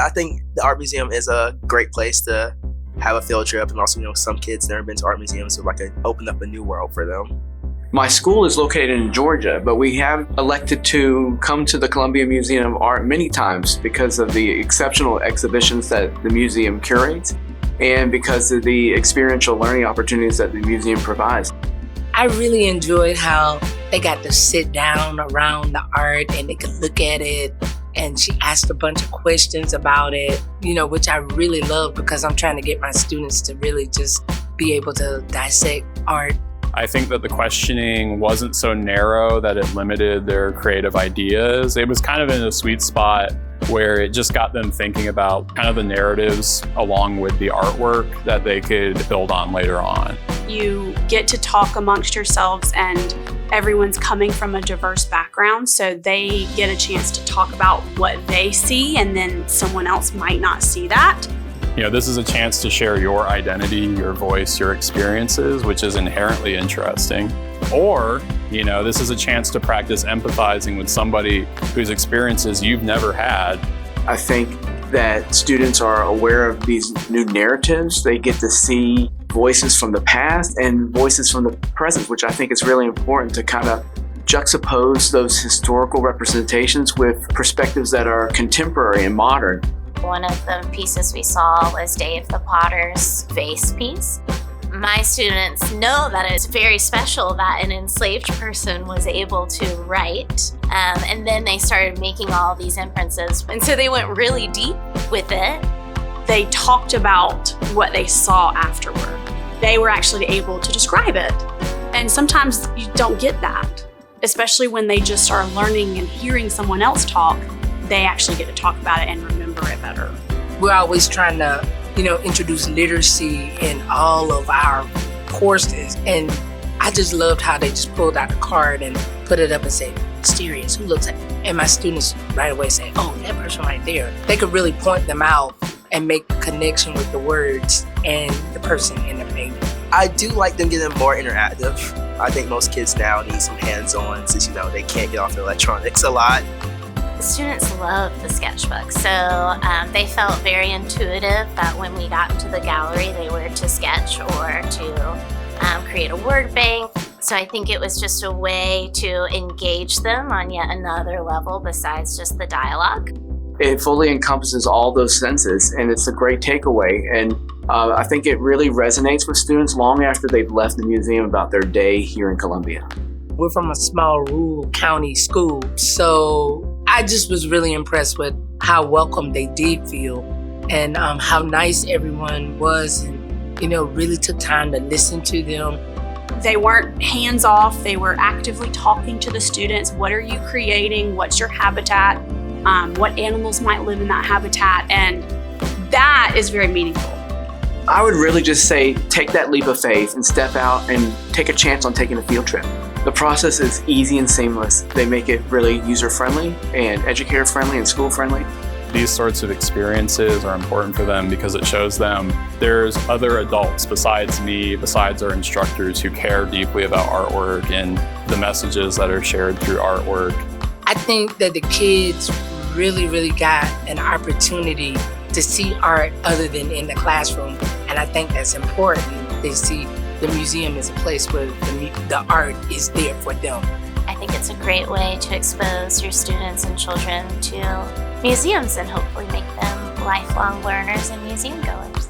I think the art museum is a great place to have a field trip, and also, some kids never been to art museums, so open up a new world for them. My school is located in Georgia, but we have elected to come to the Columbia Museum of Art many times because of the exceptional exhibitions that the museum curates and because of the experiential learning opportunities that the museum provides. I really enjoyed how they got to sit down around the art and they could look at it. And she asked a bunch of questions about it, which I really love because I'm trying to get my students to really just be able to dissect art. I think that the questioning wasn't so narrow that it limited their creative ideas. It was kind of in a sweet spot where it just got them thinking about kind of the narratives along with the artwork that they could build on later on. You get to talk amongst yourselves, and everyone's coming from a diverse background, so they get a chance to talk about what they see, and then someone else might not see that. This is a chance to share your identity, your voice, your experiences, which is inherently interesting. Or, this is a chance to practice empathizing with somebody whose experiences you've never had. I think that students are aware of these new narratives. They get to see voices from the past and voices from the present, which I think is really important to kind of juxtapose those historical representations with perspectives that are contemporary and modern. One of the pieces we saw was Dave the Potter's vase piece. My students know that it's very special that an enslaved person was able to write, and then they started making all these inferences. And so they went really deep with it. They talked about what they saw afterward. They were actually able to describe it. And sometimes you don't get that, especially when they just are learning and hearing someone else talk. They actually get to talk about it and remember it better. We're always trying to, introduce literacy in all of our courses. And I just loved how they just pulled out a card and put it up and said, mysterious, who looks like it? And my students right away say, oh, that person right there. They could really point them out and make the connection with the words and the person in the painting. I do like them getting more interactive. I think most kids now need some hands-on since, they can't get off the electronics a lot. Students love the sketchbook, so they felt very intuitive that when we got into the gallery they were to sketch or to create a word bank. So I think it was just a way to engage them on yet another level besides just the dialogue. It fully encompasses all those senses, and it's a great takeaway. And I think it really resonates with students long after they've left the museum about their day here in Columbia. We're from a small rural county school, so I just was really impressed with how welcome they did feel and how nice everyone was and, really took time to listen to them. They weren't hands off. They were actively talking to the students. What are you creating? What's your habitat? What animals might live in that habitat? And that is very meaningful. I would really just say take that leap of faith and step out and take a chance on taking a field trip. The process is easy and seamless. They make it really user-friendly and educator-friendly and school-friendly. These sorts of experiences are important for them because it shows them there's other adults besides me, besides our instructors, who care deeply about artwork and the messages that are shared through artwork. I think that the kids really, really got an opportunity to see art other than in the classroom, and I think that's important. They see the museum is a place where the art is there for them. I think it's a great way to expose your students and children to museums and hopefully make them lifelong learners and museum goers.